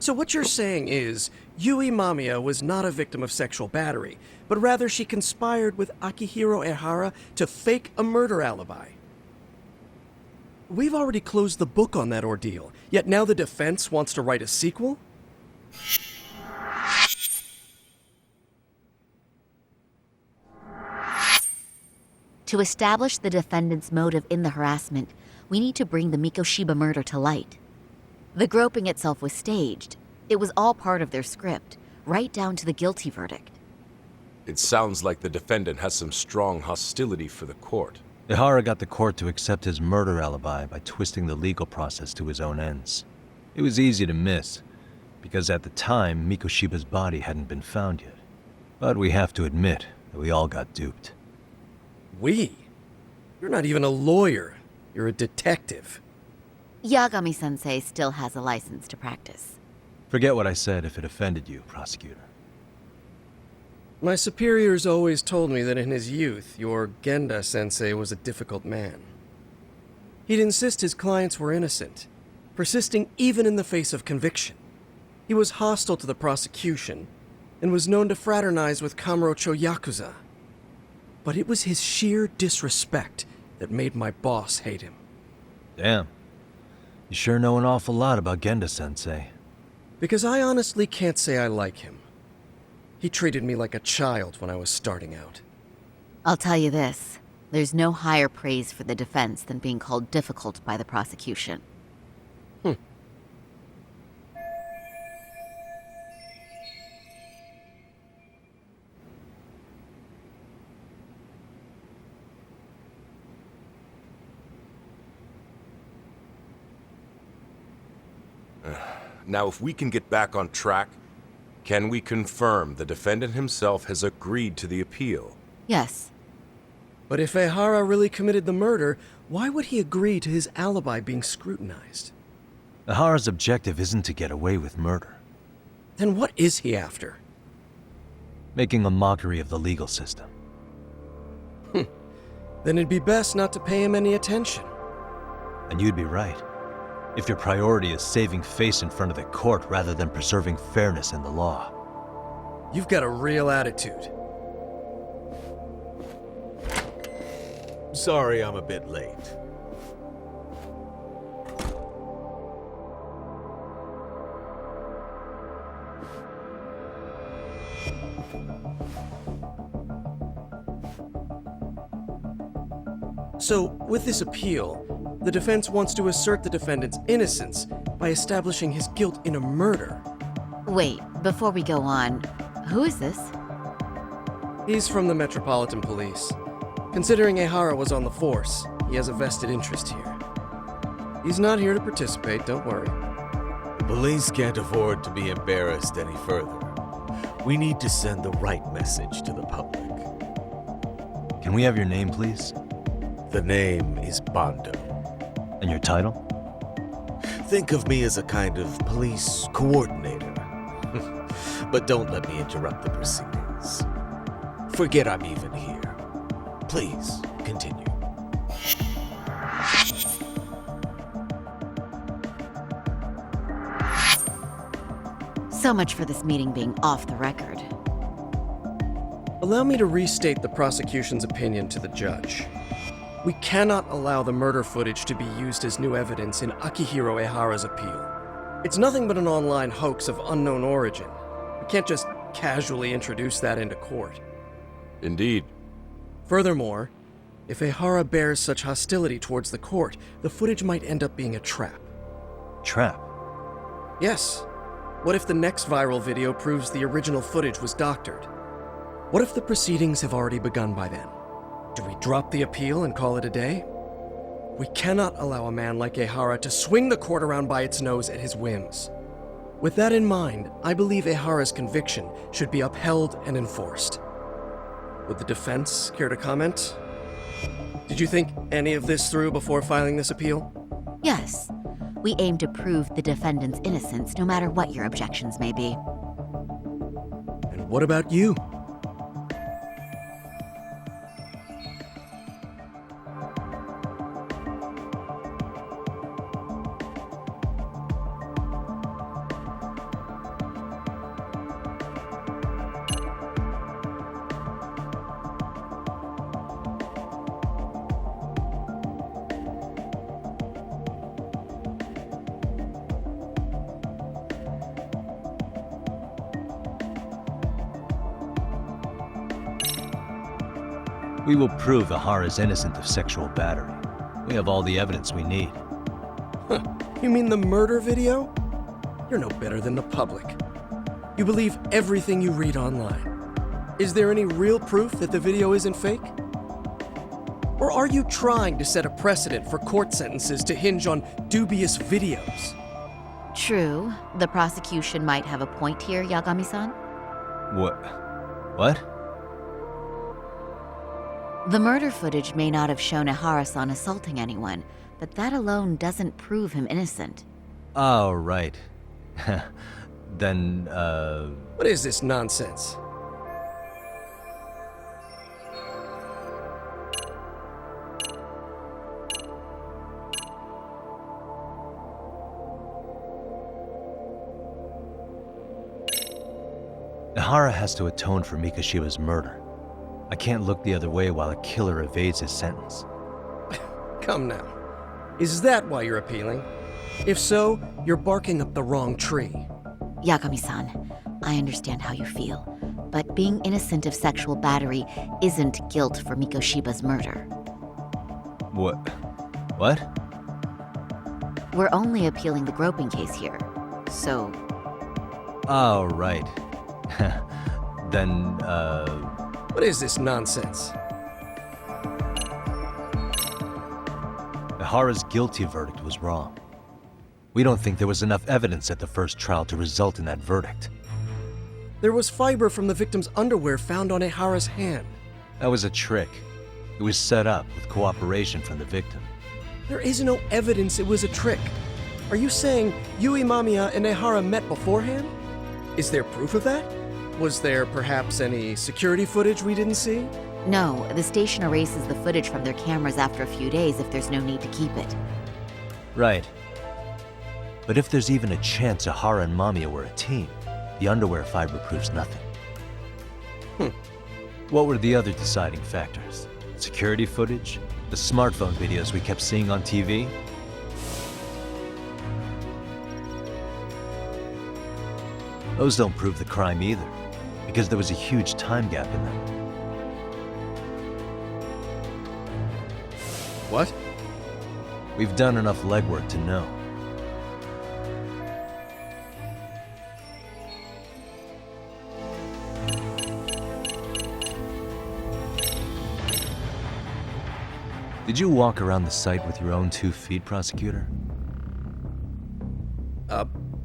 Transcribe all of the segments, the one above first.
So what you're saying is, Yui Mamiya was not a victim of sexual battery, but rather she conspired with Akihiro Ehara to fake a murder alibi. We've already closed the book on that ordeal, yet now the defense wants to write a sequel? To establish the defendant's motive in the harassment, we need to bring the Mikoshiba murder to light. The groping itself was staged. It was all part of their script, right down to the guilty verdict. It sounds like the defendant has some strong hostility for the court. Ehara got the court to accept his murder alibi by twisting the legal process to his own ends. It was easy to miss, because at the time, Mikoshiba's body hadn't been found yet. But we have to admit that we all got duped. We? You're not even a lawyer. You're a detective. Yagami-sensei still has a license to practice. Forget what I said if it offended you, prosecutor. My superiors always told me that in his youth, your Genda-sensei was a difficult man. He'd insist his clients were innocent, persisting even in the face of conviction. He was hostile to the prosecution, and was known to fraternize with Kamurocho Yakuza. But it was his sheer disrespect that made my boss hate him. Damn. You sure know an awful lot about Genda-sensei. Because I honestly can't say I like him. He treated me like a child when I was starting out. I'll tell you this, there's no higher praise for the defense than being called difficult by the prosecution. Now, if we can get back on track, can we confirm the defendant himself has agreed to the appeal? Yes. But if Ehara really committed the murder, why would he agree to his alibi being scrutinized? Ehara's objective isn't to get away with murder. Then what is he after? Making a mockery of the legal system. Then it'd be best not to pay him any attention. And you'd be right. If your priority is saving face in front of the court rather than preserving fairness in the law. You've got a real attitude. Sorry I'm a bit late. So, with this appeal, the defense wants to assert the defendant's innocence by establishing his guilt in a murder. Wait, before we go on, who is this? He's from the Metropolitan Police. Considering Ehara was on the force, he has a vested interest here. He's not here to participate, don't worry. The police can't afford to be embarrassed any further. We need to send the right message to the public. Can we have your name, please? The name is Bando. And your title? Think of me as a kind of police coordinator. But don't let me interrupt the proceedings. Forget I'm even here. Please, continue. So much for this meeting being off the record. Allow me to restate the prosecution's opinion to the judge. We cannot allow the murder footage to be used as new evidence in Akihiro Ehara's appeal. It's nothing but an online hoax of unknown origin. We can't just casually introduce that into court. Indeed. Furthermore, if Ehara bears such hostility towards the court, the footage might end up being a trap. Trap? Yes. What if the next viral video proves the original footage was doctored? What if the proceedings have already begun by then? Do we drop the appeal and call it a day? We cannot allow a man like Ehara to swing the court around by its nose at his whims. With that in mind, I believe Ehara's conviction should be upheld and enforced. Would the defense care to comment? Did you think any of this through before filing this appeal? Yes. We aim to prove the defendant's innocence no matter what your objections may be. And what about you? We will prove Ahara is innocent of sexual battery. We have all the evidence we need. You mean the murder video? You're no better than the public. You believe everything you read online. Is there any real proof that the video isn't fake? Or are you trying to set a precedent for court sentences to hinge on dubious videos? True, the prosecution might have a point here, Yagami-san. What? The murder footage may not have shown Ahara-san assaulting anyone, but that alone doesn't prove him innocent. Oh, right. Then, What is this nonsense? Ahara has to atone for Mikoshiba's murder. I can't look the other way while a killer evades his sentence. Come now. Is that why you're appealing? If so, you're barking up the wrong tree. Yagami-san, I understand how you feel, but being innocent of sexual battery isn't guilt for Mikoshiba's murder. What? We're only appealing the groping case here, so... Oh, right. Then, What is this nonsense? Ahara's guilty verdict was wrong. We don't think there was enough evidence at the first trial to result in that verdict. There was fiber from the victim's underwear found on Ehara's hand. That was a trick. It was set up with cooperation from the victim. There is no evidence it was a trick. Are you saying Yui Mamiya and Ehara met beforehand? Is there proof of that? Was there perhaps any security footage we didn't see? No, the station erases the footage from their cameras after a few days if there's no need to keep it. Right. But if there's even a chance Ahara and Mamiya were a team, the underwear fiber proves nothing. What were the other deciding factors? Security footage? The smartphone videos we kept seeing on TV? Those don't prove the crime either, because there was a huge time gap in them. What? We've done enough legwork to know. Did you walk around the site with your own 2 feet, prosecutor?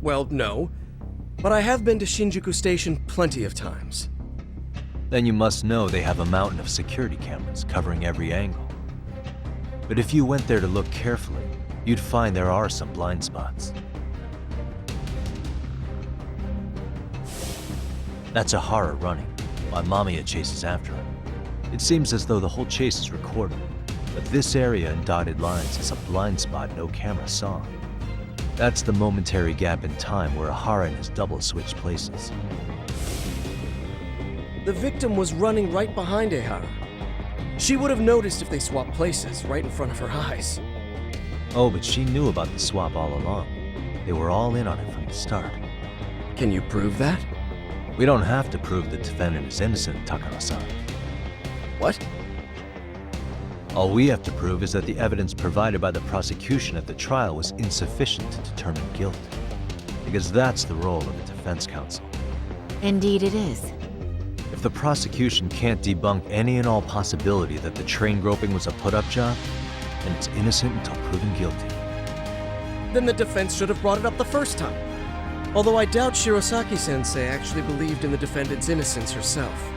Well, no. But I have been to Shinjuku Station plenty of times. Then you must know they have a mountain of security cameras covering every angle. But if you went there to look carefully, you'd find there are some blind spots. That's Ahara running, while Mamiya chases after him. It seems as though the whole chase is recorded, but this area in dotted lines is a blind spot no camera saw. That's the momentary gap in time where Ahara and his double switched places. The victim was running right behind Ehara. She would have noticed if they swapped places right in front of her eyes. Oh, but she knew about the swap all along. They were all in on it from the start. Can you prove that? We don't have to prove the defendant is innocent, Takara-san. What? All we have to prove is that the evidence provided by the prosecution at the trial was insufficient to determine guilt. Because that's the role of the defense counsel. Indeed it is. If the prosecution can't debunk any and all possibility that the train groping was a put-up job, then it's innocent until proven guilty. Then the defense should have brought it up the first time. Although I doubt Shirosaki-sensei actually believed in the defendant's innocence herself.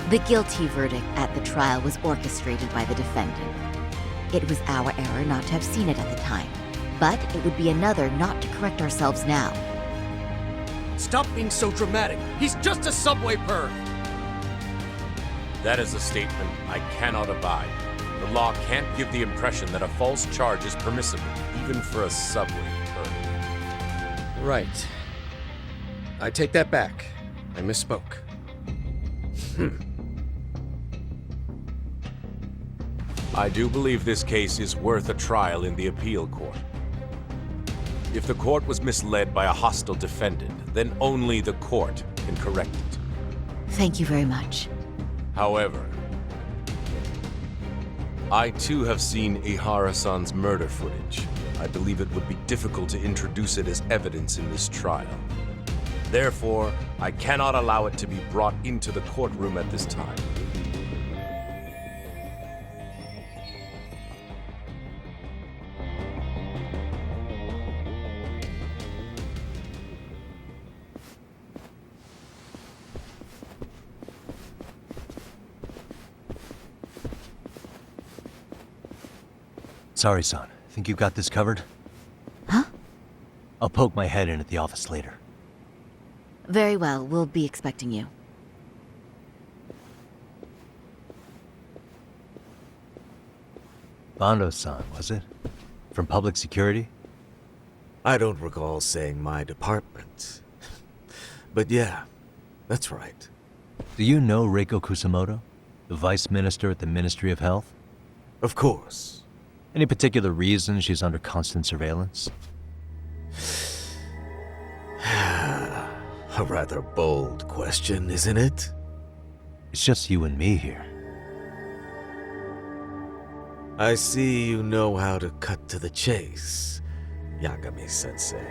The guilty verdict at the trial was orchestrated by the defendant. It was our error not to have seen it at the time, but it would be another not to correct ourselves now. Stop being so dramatic. He's just a subway perv. That is a statement I cannot abide. The law can't give the impression that a false charge is permissible, even for a subway perv. Right. I take that back. I misspoke. I do believe this case is worth a trial in the appeal court. If the court was misled by a hostile defendant, then only the court can correct it. Thank you very much. However, I too have seen Ihara-san's murder footage. I believe it would be difficult to introduce it as evidence in this trial. Therefore, I cannot allow it to be brought into the courtroom at this time. Sorry, son. Think you got this covered? Huh? I'll poke my head in at the office later. Very well, we'll be expecting you. Bando-san, was it? From public security? I don't recall saying my department. But yeah, that's right. Do you know Reiko Kusamoto? The vice minister at the Ministry of Health? Of course. Any particular reason she's under constant surveillance? A rather bold question, isn't it? It's just you and me here. I see you know how to cut to the chase, Yagami-sensei.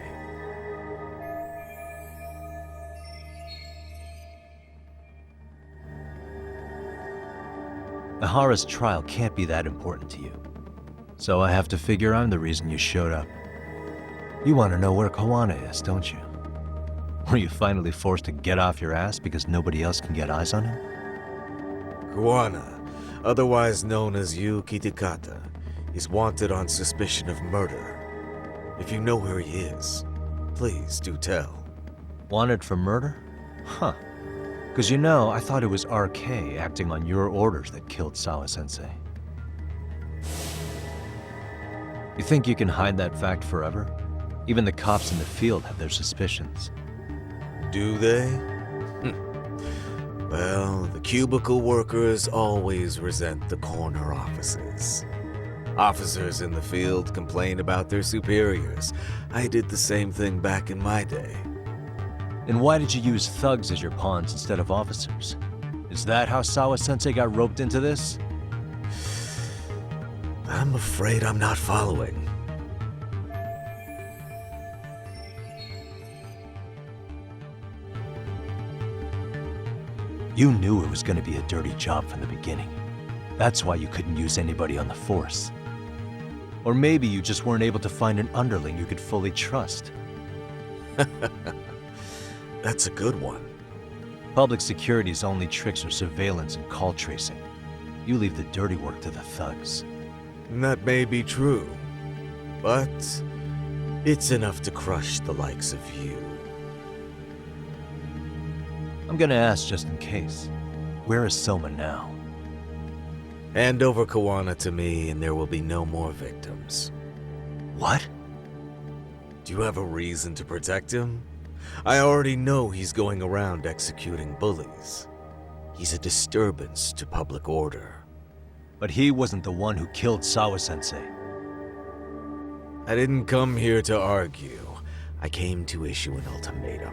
Ihara's trial can't be that important to you. So I have to figure I'm the reason you showed up. You want to know where Kawana is, don't you? Were you finally forced to get off your ass because nobody else can get eyes on him? Kawana, otherwise known as Yu Kitakata, is wanted on suspicion of murder. If you know where he is, please do tell. Wanted for murder? Huh. Because you know, I thought it was RK acting on your orders that killed Sawa-sensei. You think you can hide that fact forever? Even the cops in the field have their suspicions. Do they? Well, the cubicle workers always resent the corner offices. Officers in the field complain about their superiors. I did the same thing back in my day. Then why did you use thugs as your pawns instead of officers? Is that how Sawa-sensei got roped into this? I'm afraid I'm not following. You knew it was going to be a dirty job from the beginning. That's why you couldn't use anybody on the force. Or maybe you just weren't able to find an underling you could fully trust. That's a good one. Public security's only tricks are surveillance and call tracing. You leave the dirty work to the thugs. That may be true, but it's enough to crush the likes of you. I'm gonna ask just in case. Where is Soma now? Hand over Kawana to me and there will be no more victims. What? Do you have a reason to protect him? I already know he's going around executing bullies. He's a disturbance to public order. But he wasn't the one who killed Sawa-sensei. I didn't come here to argue. I came to issue an ultimatum.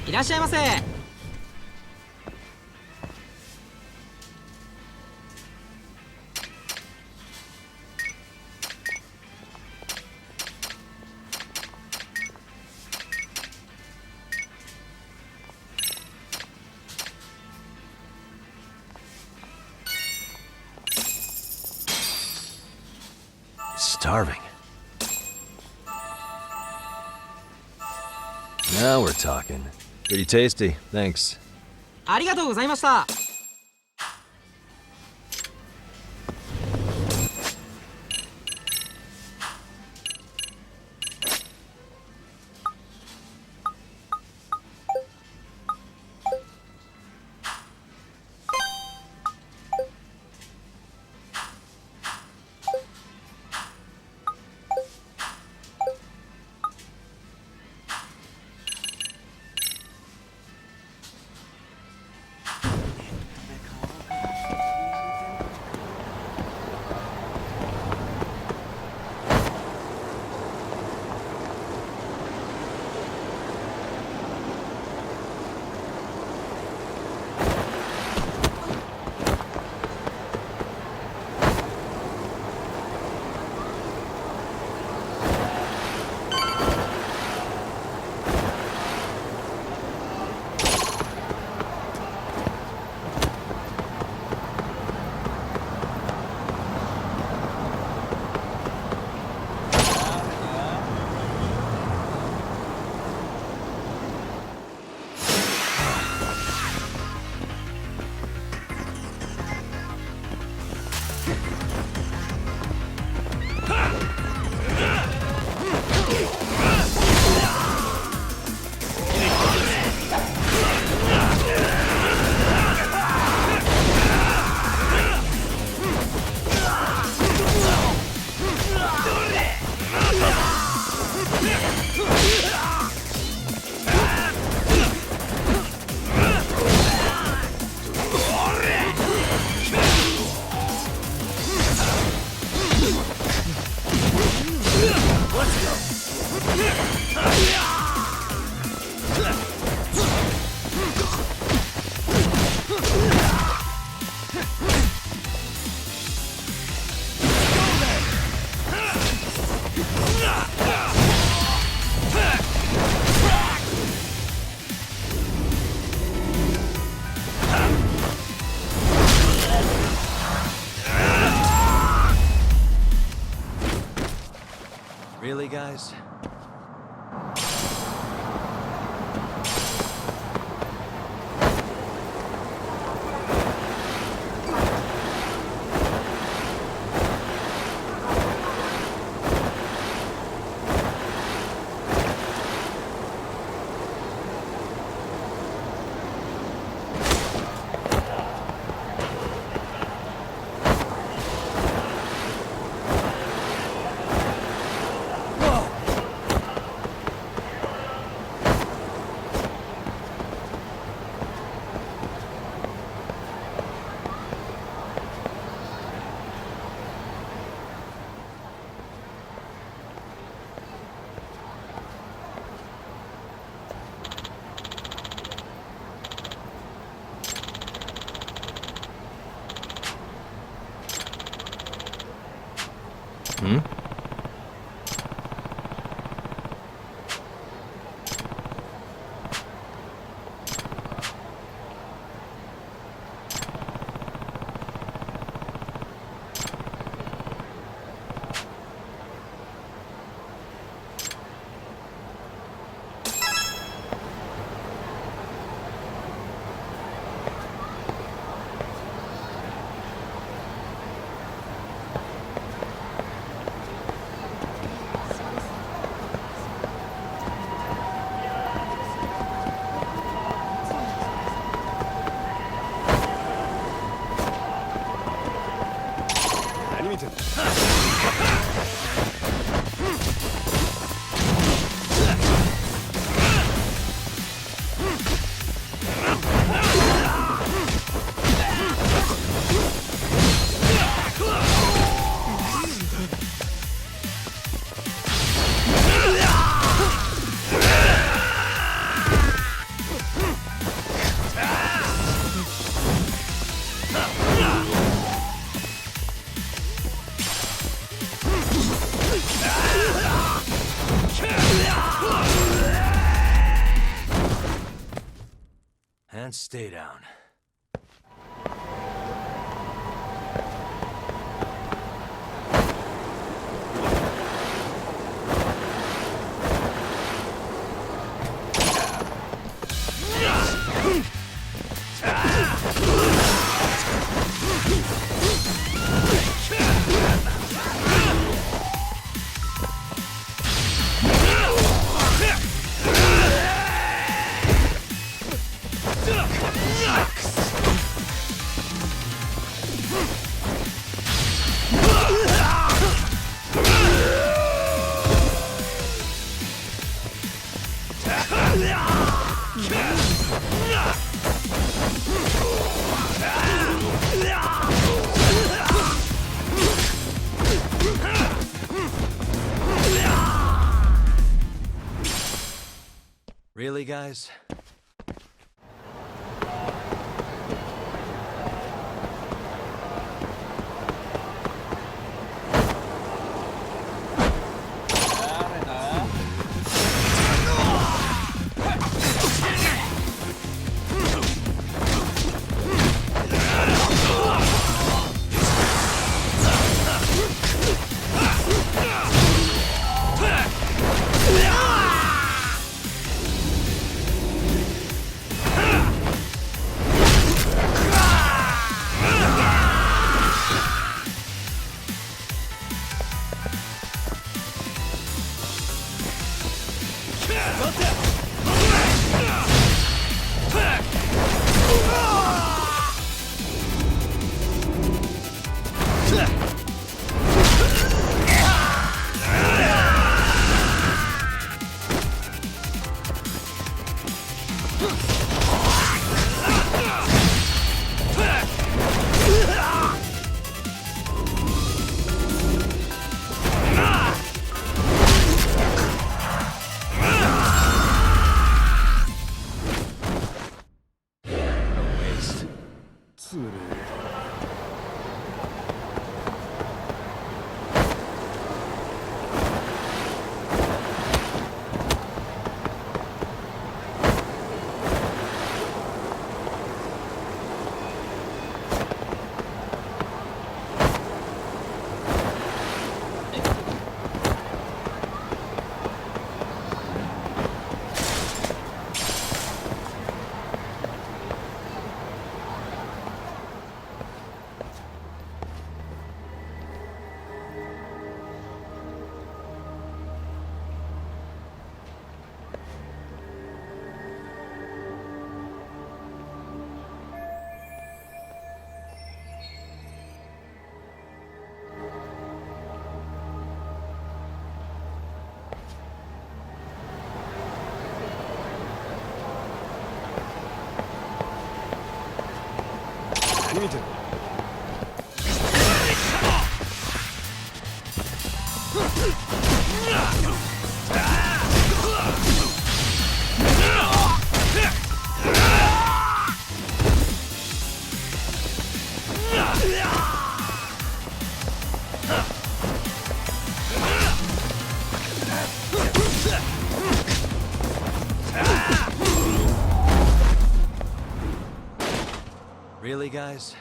いらっしゃいませ。Starving. Now we're talking. Pretty tasty, thanks. ありがとうございました。Really, guys? And stay down. Really, guys? Really, guys?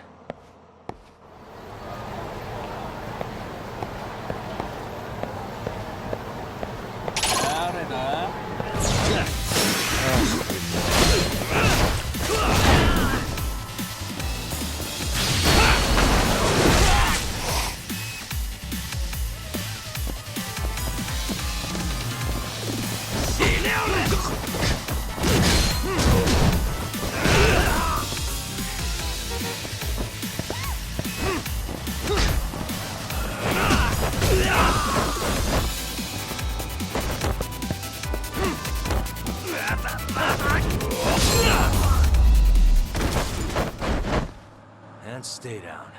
And stay down.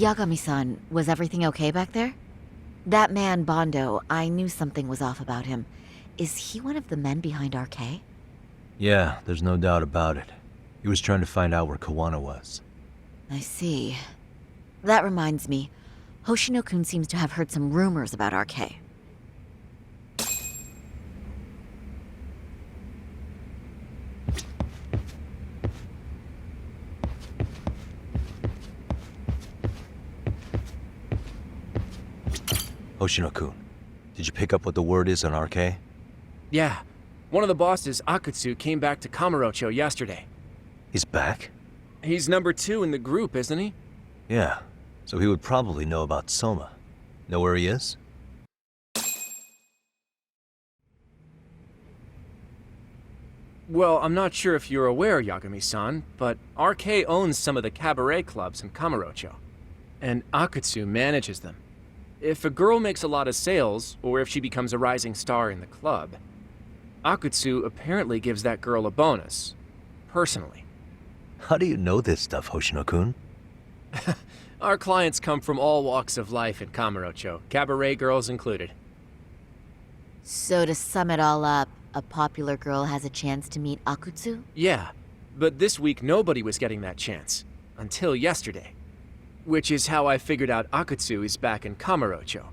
Yagami-san, was everything okay back there? That man, Bondo, I knew something was off about him. Is he one of the men behind RK? Yeah, there's no doubt about it. He was trying to find out where Kawana was. I see. That reminds me, Hoshino-kun seems to have heard some rumors about RK. Hoshino-kun, did you pick up what the word is on RK? Yeah. One of the bosses, Akutsu, came back to Kamurocho yesterday. He's back? He's number 2 in the group, isn't he? Yeah, so he would probably know about Soma. Know where he is? Well, I'm not sure if you're aware, Yagami-san, but RK owns some of the cabaret clubs in Kamurocho, and Akutsu manages them. If a girl makes a lot of sales, or if she becomes a rising star in the club, Akutsu apparently gives that girl a bonus, personally. How do you know this stuff, Hoshino-kun? Our clients come from all walks of life in Kamurocho, cabaret girls included. So to sum it all up, a popular girl has a chance to meet Akutsu? Yeah, but this week nobody was getting that chance, until yesterday. Which is how I figured out Akutsu is back in Kamurocho.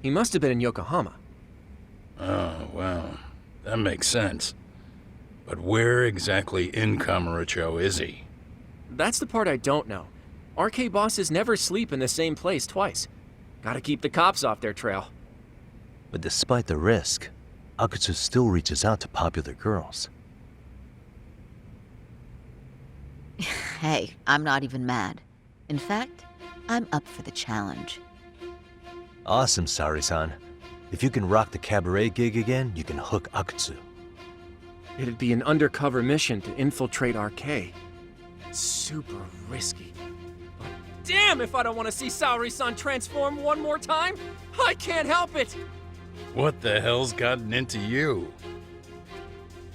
He must have been in Yokohama. Oh, well, that makes sense. But where exactly in Kamurocho is he? That's the part I don't know. RK bosses never sleep in the same place twice. Gotta keep the cops off their trail. But despite the risk, Akutsu still reaches out to popular girls. Hey, I'm not even mad. In fact, I'm up for the challenge. Awesome, Sari-san. If you can rock the cabaret gig again, you can hook Akutsu. It'd be an undercover mission to infiltrate RK. Super risky. But damn if I don't want to see Saori-san transform one more time! I can't help it! What the hell's gotten into you?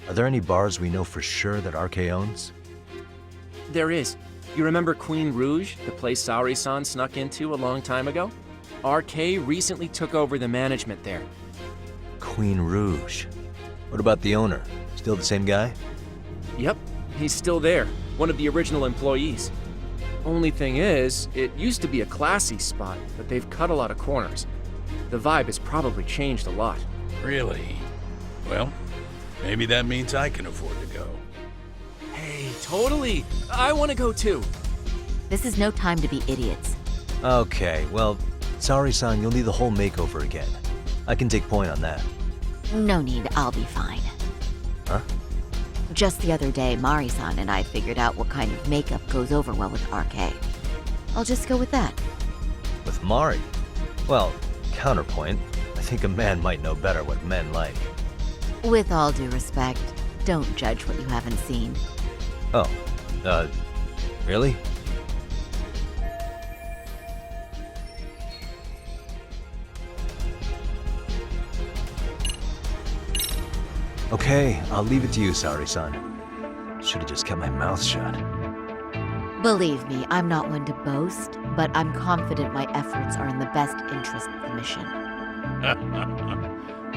Are there any bars we know for sure that RK owns? There is. You remember Queen Rouge, the place Saori-san snuck into a long time ago? RK recently took over the management there. Queen Rouge. What about the owner? Still the same guy? Yep, he's still there, one of the original employees. Only thing is, it used to be a classy spot, but they've cut a lot of corners. The vibe has probably changed a lot. Really? Well, maybe that means I can afford to go. Hey, totally! I want to go too! This is no time to be idiots. Okay, well, Sari-san, you'll need the whole makeover again. I can take point on that. No need, I'll be fine. Huh? Just the other day, Mari-san and I figured out what kind of makeup goes over well with RK. I'll just go with that. With Mari? Well, counterpoint, I think a man might know better what men like. With all due respect, don't judge what you haven't seen. Oh, really? Okay, I'll leave it to you, Sari-san. Should've just kept my mouth shut. Believe me, I'm not one to boast, but I'm confident my efforts are in the best interest of the mission.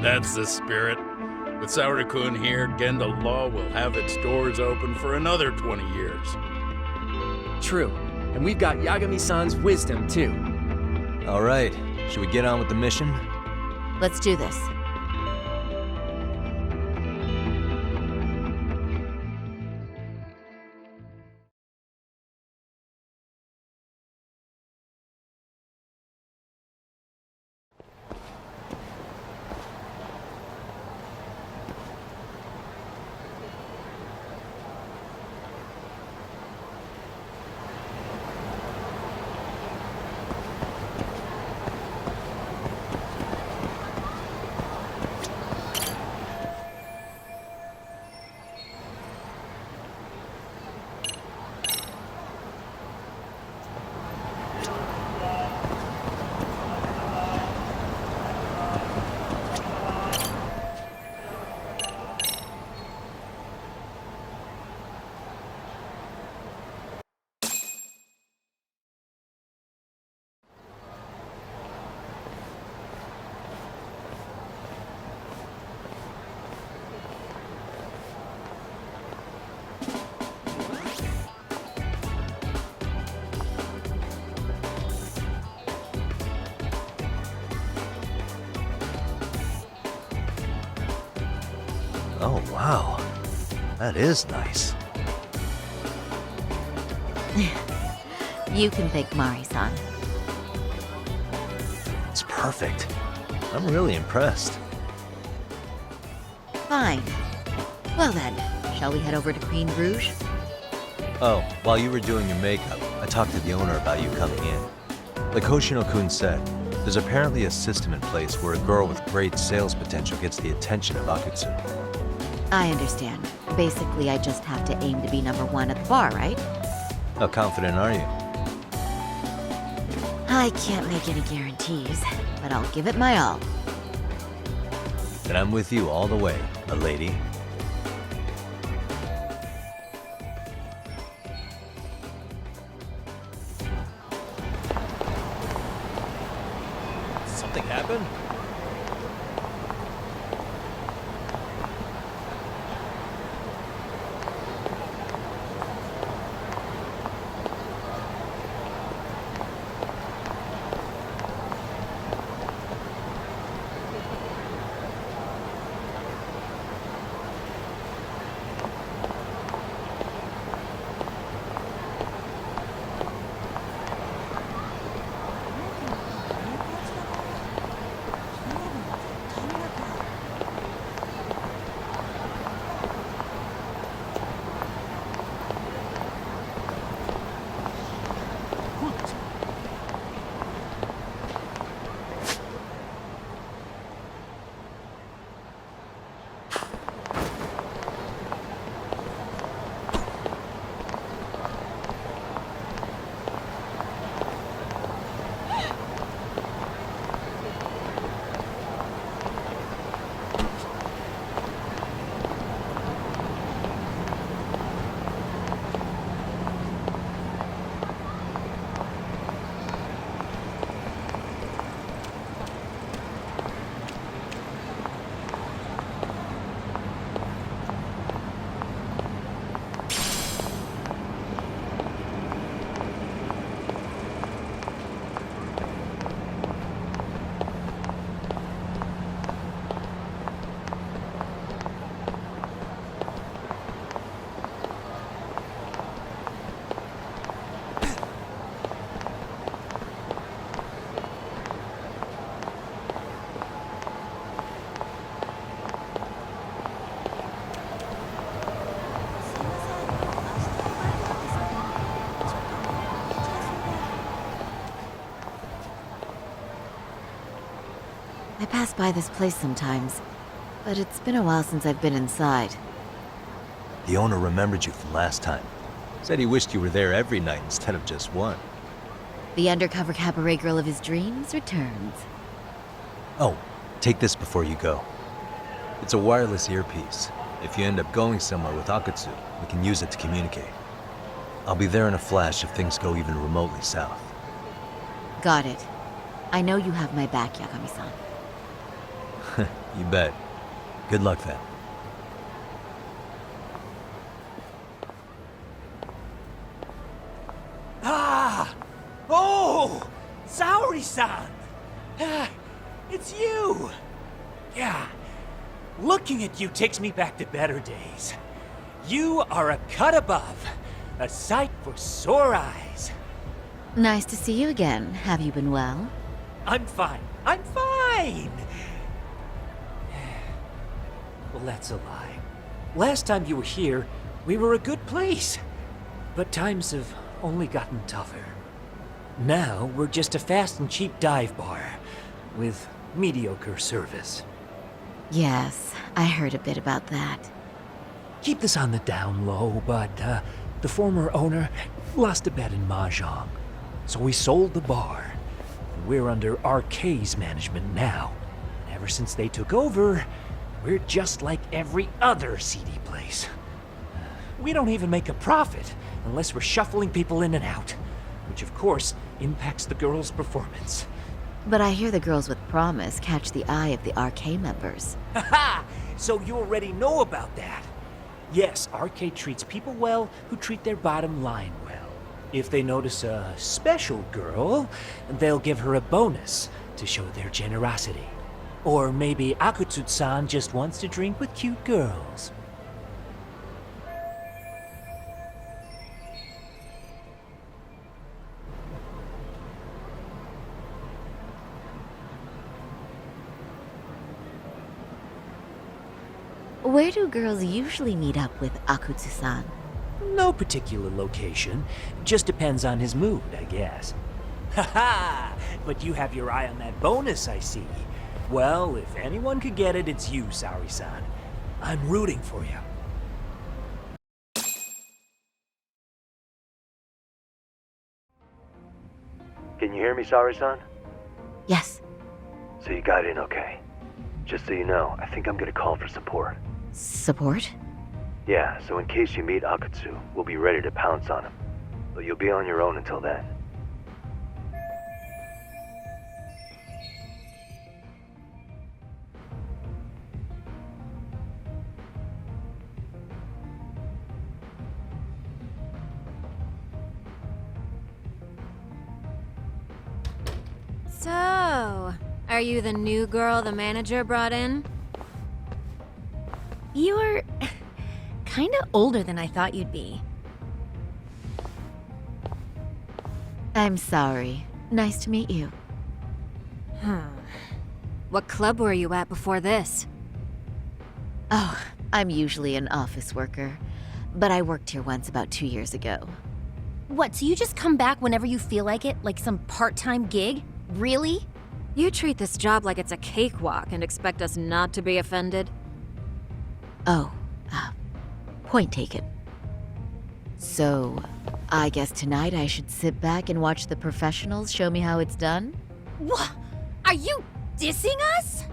That's the spirit. With Saori-kun here, Genda Law will have its doors open for another 20 years. True, and we've got Yagami-san's wisdom too. All right, should we get on with the mission? Let's do this. Oh, wow. That is nice. You can thank Mari-san. It's perfect. I'm really impressed. Fine. Well then, shall we head over to Queen Rouge? Oh, while you were doing your makeup, I talked to the owner about you coming in. Like Hoshino-kun said, there's apparently a system in place where a girl with great sales potential gets the attention of Akutsu. I understand. Basically, I just have to aim to be #1 at the bar, right? How confident are you? I can't make any guarantees, but I'll give it my all. Then I'm with you all the way, a lady. Something happened? I pass by this place sometimes, but it's been a while since I've been inside. The owner remembered you from last time. Said he wished you were there every night instead of just one. The undercover cabaret girl of his dreams returns. Oh, take this before you go. It's a wireless earpiece. If you end up going somewhere with Akutsu, we can use it to communicate. I'll be there in a flash if things go even remotely south. Got it. I know you have my back, Yagami-san. You bet. Good luck then. Ah! Oh! Saori-san! Ah, it's you! Yeah. Looking at you takes me back to better days. You are a cut above. A sight for sore eyes. Nice to see you again. Have you been well? I'm fine. I'm fine! Well, that's a lie. Last time you were here, we were a good place. But times have only gotten tougher. Now, we're just a fast and cheap dive bar with mediocre service. Yes, I heard a bit about that. Keep this on the down low, but the former owner lost a bet in Mahjong. So we sold the bar. We're under RK's management now. And ever since they took over, we're just like every other seedy place. We don't even make a profit unless we're shuffling people in and out, which of course impacts the girls' performance. But I hear the girls with promise catch the eye of the RK members. Haha! So you already know about that. Yes, RK treats people well who treat their bottom line well. If they notice a special girl, they'll give her a bonus to show their generosity. Or maybe Akutsu-san just wants to drink with cute girls. Where do girls usually meet up with Akutsu-san? No particular location. Just depends on his mood, I guess. Haha! But you have your eye on that bonus, I see. Well, if anyone could get it, it's you, Sari-san. I'm rooting for you. Can you hear me, Sari-san? Yes. So you got in okay. Just so you know, I think I'm gonna call for support. Support? Yeah, so in case you meet Akutsu, we'll be ready to pounce on him. But you'll be on your own until then. So, are you the new girl the manager brought in? You're kinda older than I thought you'd be. I'm sorry. Nice to meet you. What club were you at before this? Oh, I'm usually an office worker, but I worked here once about 2 years ago. What, so you just come back whenever you feel like it, like some part-time gig? Really? You treat this job like it's a cakewalk and expect us not to be offended? Oh, point taken. So, I guess tonight I should sit back and watch the professionals show me how it's done? What? Are you dissing us?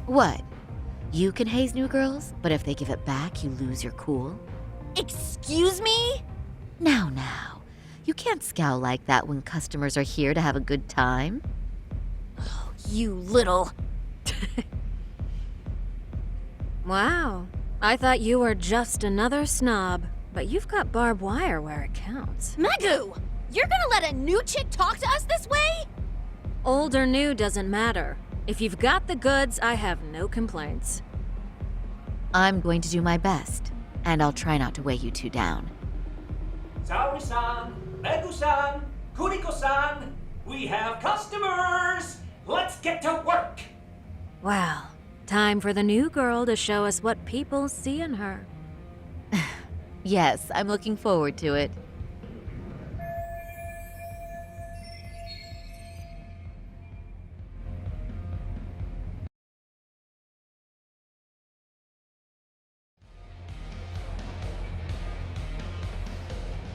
What? You can haze new girls, but if they give it back, you lose your cool? Excuse me? Now. You can't scowl like that when customers are here to have a good time. You little... Wow. I thought you were just another snob, but you've got barbed wire where it counts. Megu! You're gonna let a new chick talk to us this way? Old or new doesn't matter. If you've got the goods, I have no complaints. I'm going to do my best, and I'll try not to weigh you two down. Sari-san, Megu-san, Kuniko-san, we have customers! Let's get to work! Well, time for the new girl to show us what people see in her. Yes, I'm looking forward to it.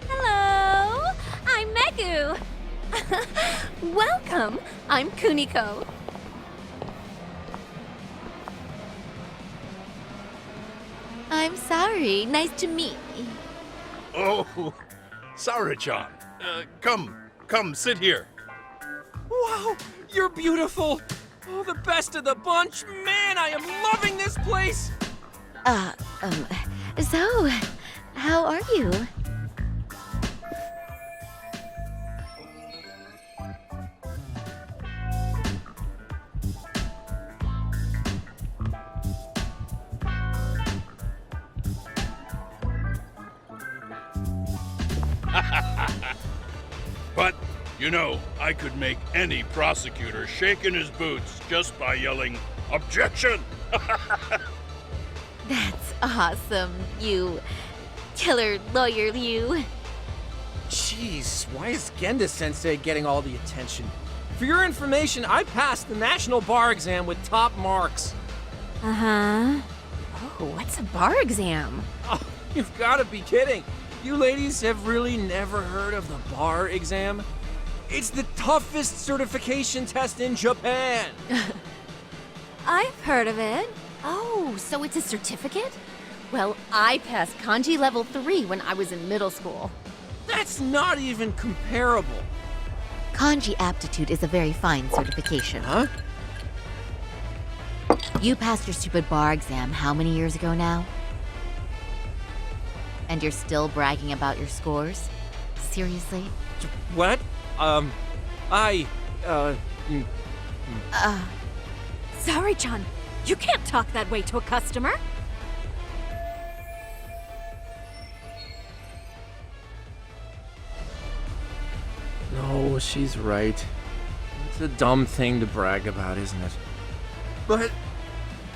Hello! I'm Megu! Welcome! I'm Kuniko. I'm sorry. Nice to meet you. Oh, Sara-chan. Come, sit here. Wow, you're beautiful. Oh, the best of the bunch. Man, I am loving this place. So, how are you? But, you know, I could make any prosecutor shake in his boots just by yelling, "Objection!" That's awesome, you killer lawyer, you. Jeez, why is Genda-sensei getting all the attention? For your information, I passed the national bar exam with top marks. Uh-huh. Oh, what's a bar exam? Oh, you've got to be kidding. You ladies have really never heard of the bar exam? It's the toughest certification test in Japan. I've heard of it. Oh, so it's a certificate? Well, I passed kanji level 3 when I was in middle school. That's not even comparable. Kanji aptitude is a very fine certification. Huh? You passed your stupid bar exam how many years ago now? And you're still bragging about your scores? Seriously? What? You... Sorry, John. You can't talk that way to a customer. No, she's right. It's a dumb thing to brag about, isn't it? But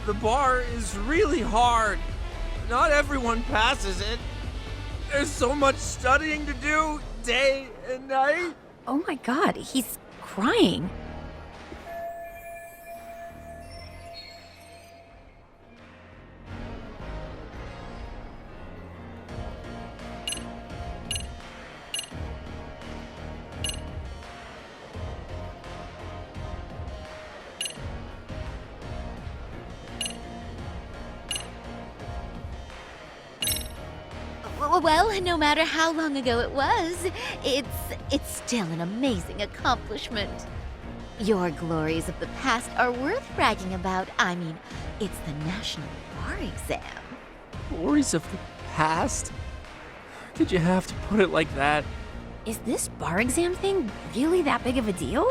the bar is really hard. Not everyone passes it. There's so much studying to do, day and night. Oh my god, he's crying. Well, no matter how long ago it was, it's still an amazing accomplishment. Your glories of the past are worth bragging about. I mean, it's the national bar exam. Glories of the past? Did you have to put it like that? Is this bar exam thing really that big of a deal?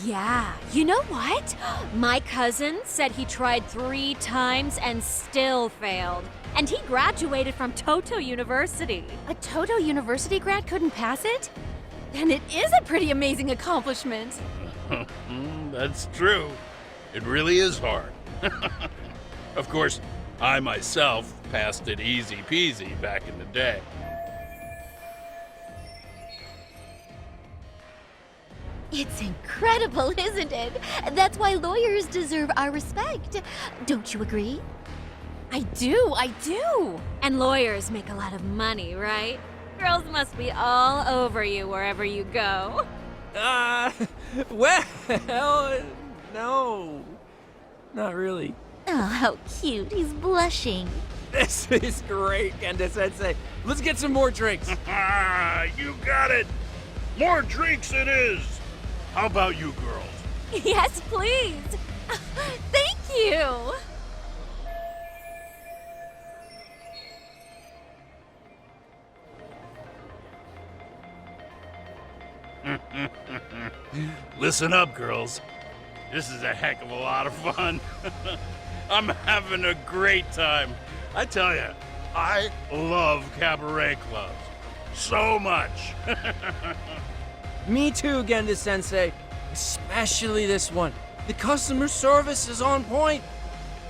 Yeah. You know what? My cousin said he tried 3 times and still failed. And he graduated from Toto University. A Toto University grad couldn't pass it? Then it is a pretty amazing accomplishment. That's true. It really is hard. Of course, I myself passed it easy peasy back in the day. It's incredible, isn't it? That's why lawyers deserve our respect. Don't you agree? I do. And lawyers make a lot of money, right? Girls must be all over you wherever you go. Well, no. Not really. Oh, how cute. He's blushing. This is great, Kenda-sensei. Let's get some more drinks. You got it! More drinks it is! How about you girls? Yes, please. Thank you. Listen up, girls. This is a heck of a lot of fun. I'm having a great time. I tell you, I love cabaret clubs. So much. Me too, Genda-sensei. Especially this one. The customer service is on point.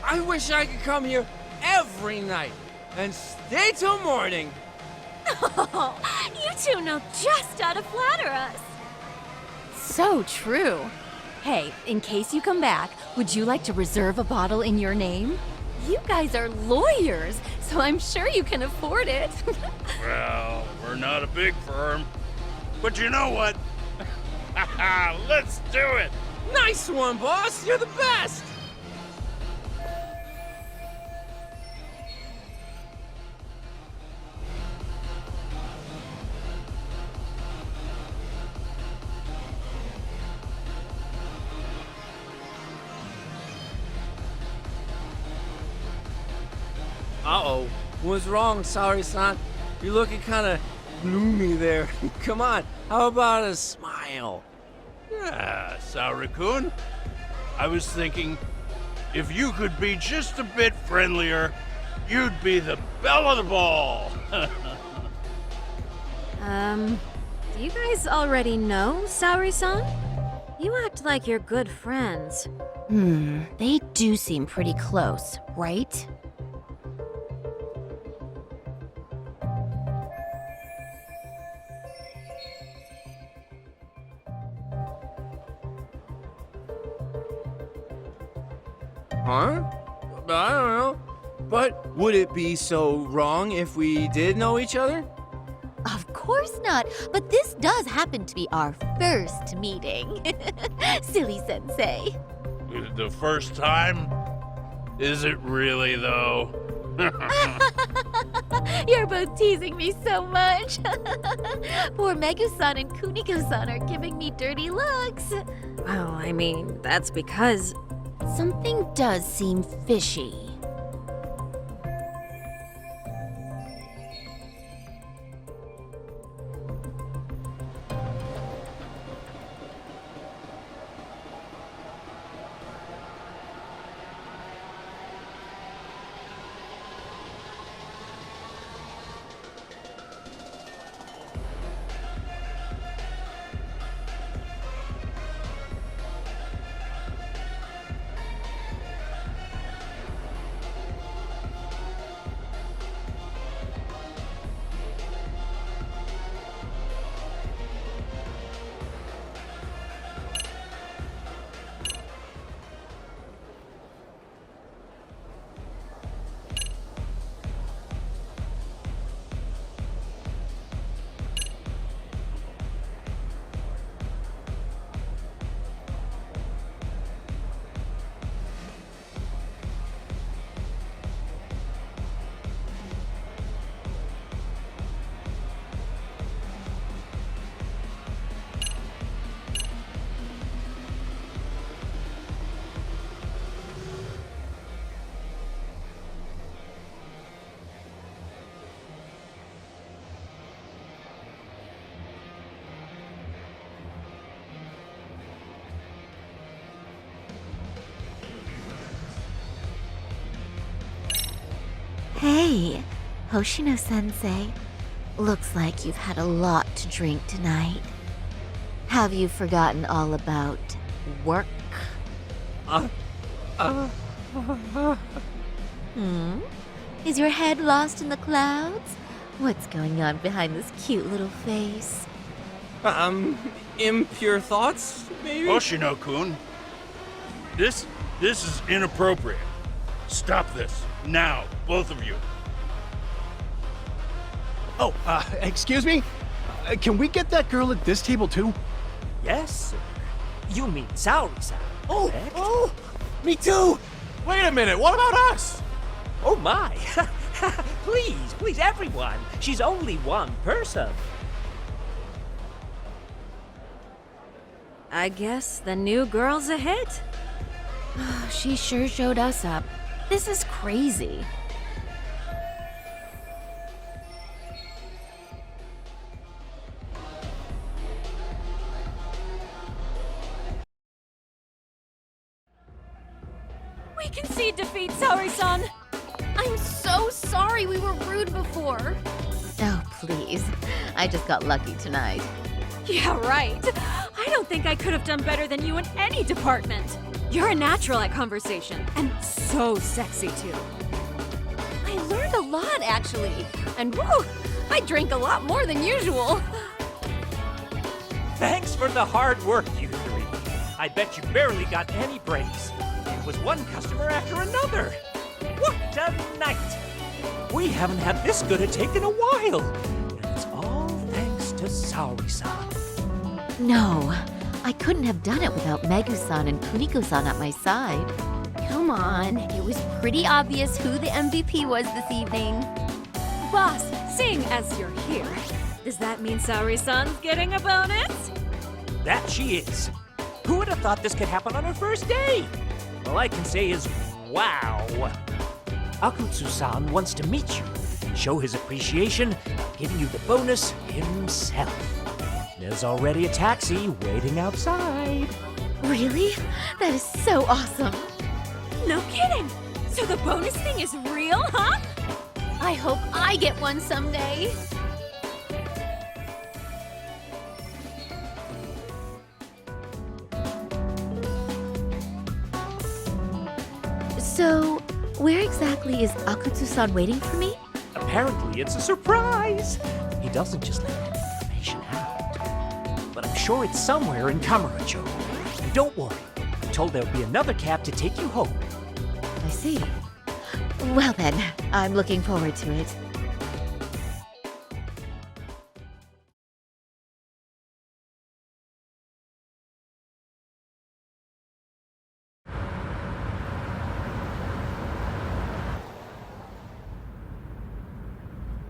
I wish I could come here every night and stay till morning. Oh, you two know just how to flatter us. So true. Hey, in case you come back, would you like to reserve a bottle in your name? You guys are lawyers, so I'm sure you can afford it. Well, we're not a big firm. But you know what? Let's do it! Nice one, boss. You're the best. Uh-oh. What's wrong, Saori-san? You're looking kind of gloomy there. Come on, how about a smile? Yeah, Saori-kun. I was thinking, if you could be just a bit friendlier, you'd be the belle of the ball. Do you guys already know Saori-san? You act like you're good friends. They do seem pretty close, right? Huh? I don't know. But would it be so wrong if we did know each other? Of course not, but this does happen to be our first meeting. Silly sensei. The first time? Is it really, though? You're both teasing me so much. Poor Megu-san and Kuniko-san are giving me dirty looks. Well, I mean, that's because... Something does seem fishy. Hey, Hoshino-sensei. Looks like you've had a lot to drink tonight. Have you forgotten all about work? Is your head lost in the clouds? What's going on behind this cute little face? Impure thoughts, maybe? Oshino-kun, this is inappropriate. Stop this, now, both of you. Oh, excuse me? Can we get that girl at this table too? Yes, sir. You mean Saori-san? correct? Oh, me too. Wait a minute, what about us? Oh my! Please, everyone! She's only one person. I guess the new girl's a hit. She sure showed us up. This is crazy. We concede defeat, Saori-san! I'm so sorry we were rude before. Oh, please. I just got lucky tonight. Yeah, right. I don't think I could have done better than you in any department. You're a natural at conversation, and so sexy too. I learned a lot, actually. And woo, I drank a lot more than usual. Thanks for the hard work, you three. I bet you barely got any breaks. It was one customer after another. What a night! We haven't had this good a take in a while. And it's all thanks to Saori-san. No, I couldn't have done it without Megu-san and Kuniko-san at my side. Come on, it was pretty obvious who the MVP was this evening. Boss, seeing as you're here, does that mean Saori-san's getting a bonus? That she is. Who would have thought this could happen on her first day? All I can say is, wow. Akutsu-san wants to meet you and show his appreciation by giving you the bonus himself. There's already a taxi waiting outside. Really? That is so awesome. No kidding! So the bonus thing is real, huh? I hope I get one someday. So, where exactly is Akutsu-san waiting for me? Apparently it's a surprise. He doesn't just let any information out. But I'm sure it's somewhere in Kamurocho. And don't worry, I'm told there'll be another cab to take you home. I see. Well then, I'm looking forward to it.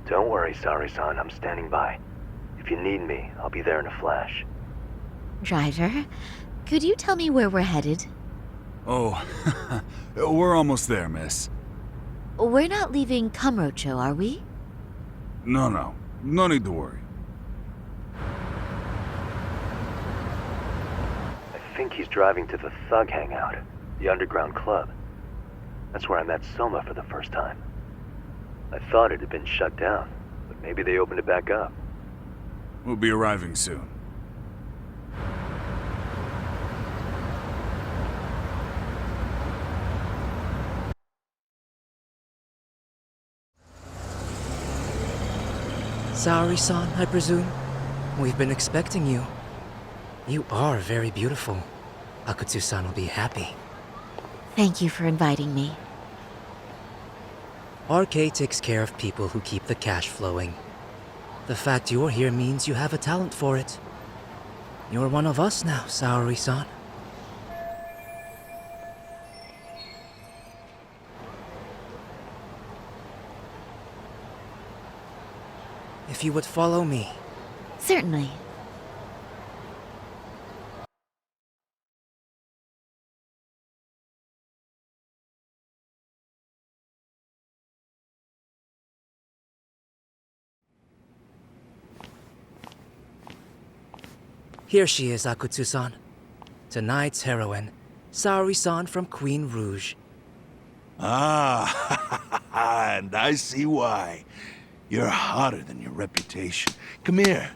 Don't worry, Saori-san, I'm standing by. If you need me, I'll be there in a flash. Driver, could you tell me where we're headed? Oh, we're almost there, miss. We're not leaving Kamurocho, are we? No need to worry. I think he's driving to the Thug Hangout, the underground club. That's where I met Soma for the first time. I thought it had been shut down, but maybe they opened it back up. We'll be arriving soon. Saori-san, I presume? We've been expecting you. You are very beautiful. Akutsu-san will be happy. Thank you for inviting me. RK takes care of people who keep the cash flowing. The fact you're here means you have a talent for it. You're one of us now, Saori-san. If you would follow me. Certainly. Here she is, Akutsu-san. Tonight's heroine, Saori-san from Queen Rouge. Ah, And I see why. You're hotter than your reputation. Come here.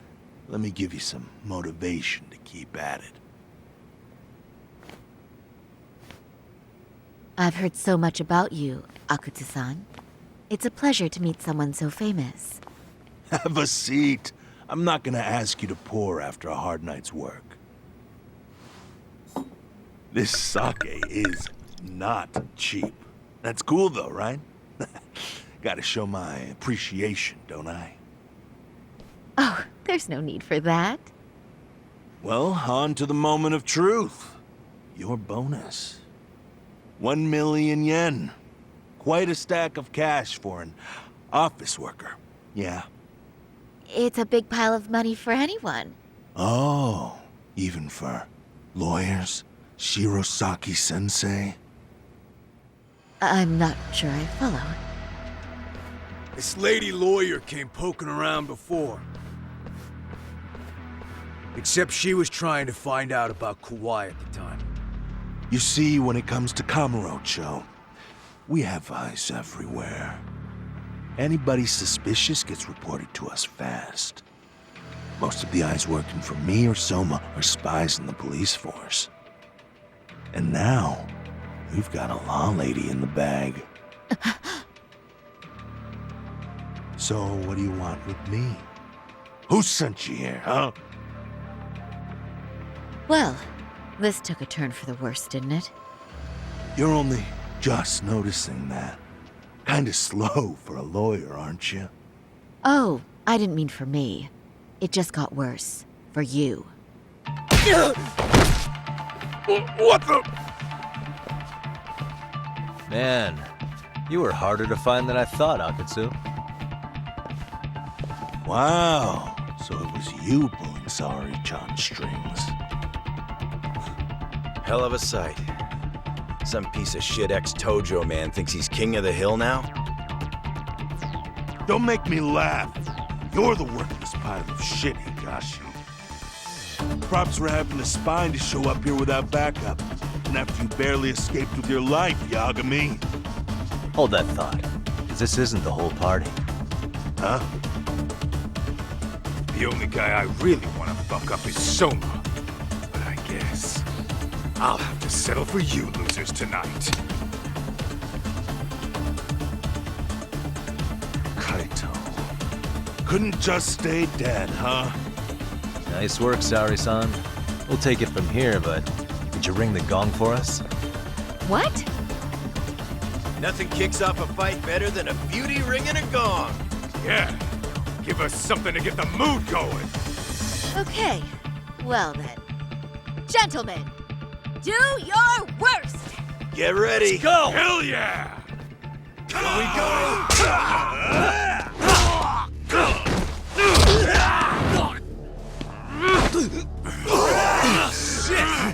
Let me give you some motivation to keep at it. I've heard so much about you, Akutsu-san. It's a pleasure to meet someone so famous. Have a seat. I'm not gonna ask you to pour after a hard night's work. This sake is not cheap. That's cool though, right? Gotta show my appreciation, don't I? Oh, there's no need for that. Well, on to the moment of truth. Your bonus. 1 million yen. Quite a stack of cash for an office worker. Yeah. It's a big pile of money for anyone. Oh, even for lawyers? Shirosaki-sensei? I'm not sure I follow. This lady lawyer came poking around before. Except she was trying to find out about Kauai at the time. You see, when it comes to Kamurocho, we have eyes everywhere. Anybody suspicious gets reported to us fast. Most of the eyes working for me or Soma are spies in the police force. And now, we've got a law lady in the bag. So, what do you want with me? Who sent you here, huh? Well, this took a turn for the worse, didn't it? You're only just noticing that. Kinda slow for a lawyer, aren't you? Oh, I didn't mean for me. It just got worse. For you. What the? Man, you were harder to find than I thought, Akutsu. Wow, so it was you pulling Saori-chan's strings. Hell of a sight. Some piece of shit ex-Tojo man thinks he's king of the hill now? Don't make me laugh. You're the worthless pile of shit, Higashi. Props for having the spine to show up here without backup. And after you barely escaped with your life, Yagami. Hold that thought, 'cause this isn't the whole party. Huh? The only guy I really want to fuck up is Soma. But I guess I'll have to settle for you losers tonight. Kaito. Couldn't just stay dead, huh? Nice work, Saori-san. We'll take it from here, but could you ring the gong for us? What? Nothing kicks off a fight better than a beauty ringing a gong. Yeah, give us something to get the mood going. Okay. Well then. Gentlemen, do your worst! Get ready. Let's go! Hell yeah! Here we go! Shit!